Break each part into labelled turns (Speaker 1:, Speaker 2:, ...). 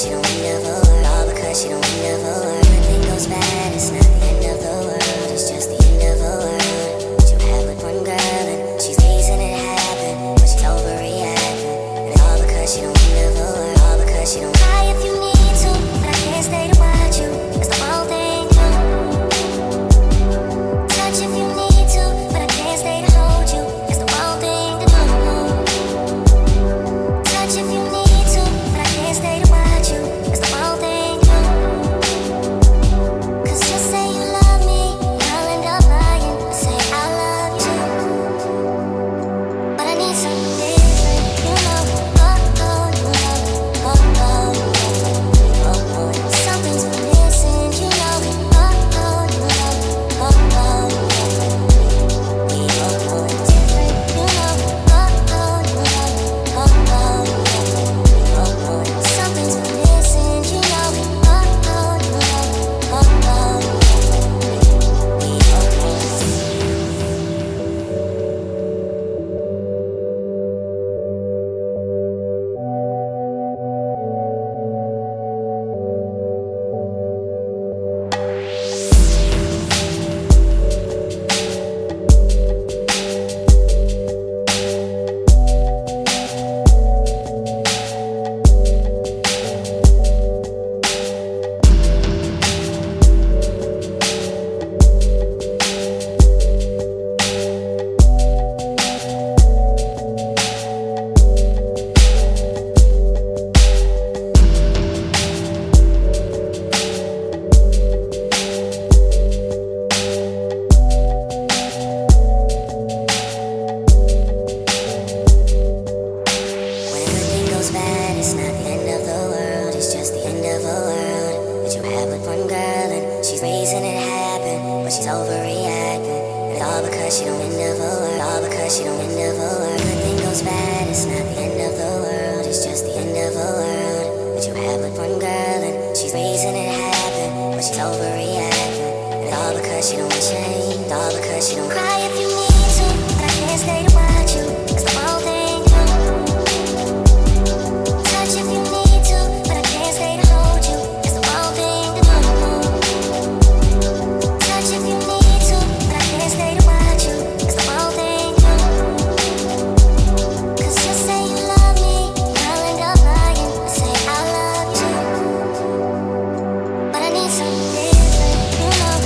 Speaker 1: because you don't end of a world. All because you don't end of a world. Everything goes bad, it's not the end of the world. It's just the end of a world. But you have with one girl and she's teasing it happen, but she's overreacting. And it's all because you don't end of a world. All because you don't cry if you need to, but I can't stay to watch you. It's the whole thing. Touch if you need to, but I can't stay to hold you. It's the wrong thing to do. Touch if you need to, but I can't stay to watch you. It's the wrong thing to do. 'Cause just say you love me, I'll end up lying and say I love you. But I need something different, you know. Something's missing, you know. We both know it's different, you know. Something's missing, you know. We both know bad, it's not the end of the world, it's just the end of a world. That you have with one girl and she's raising it happen, but she's overreacting. And it's all because you don't end of a world. All because you don't end of a world. Everything goes bad, it's not the end of the world, it's just the end of a world. That you have with one girl and she's raising it happen, but she's overreacting. And it's all because you don't change. All because you don't cry if you need to, but I can't stay to watch you. It's the wrong thing. Touch if you need to, but I can't stay to hold you. It's the wrong thing to do. Touch if you need to, but I can't stay to watch you. It's the wrong thing to do. 'Cause just say you love me, I'll end up lying and say I love you. But I need something different, you know.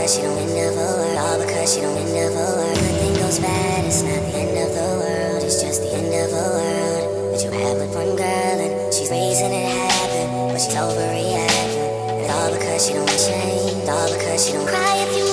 Speaker 1: because she don't end of a world. All because she don't end of a world. Everything goes bad, it's not the end of the world. It's just the end of a world that you had with one girl, and she's raising it happen, but she's overreacting. And it's all because she don't change. All because she don't cry if you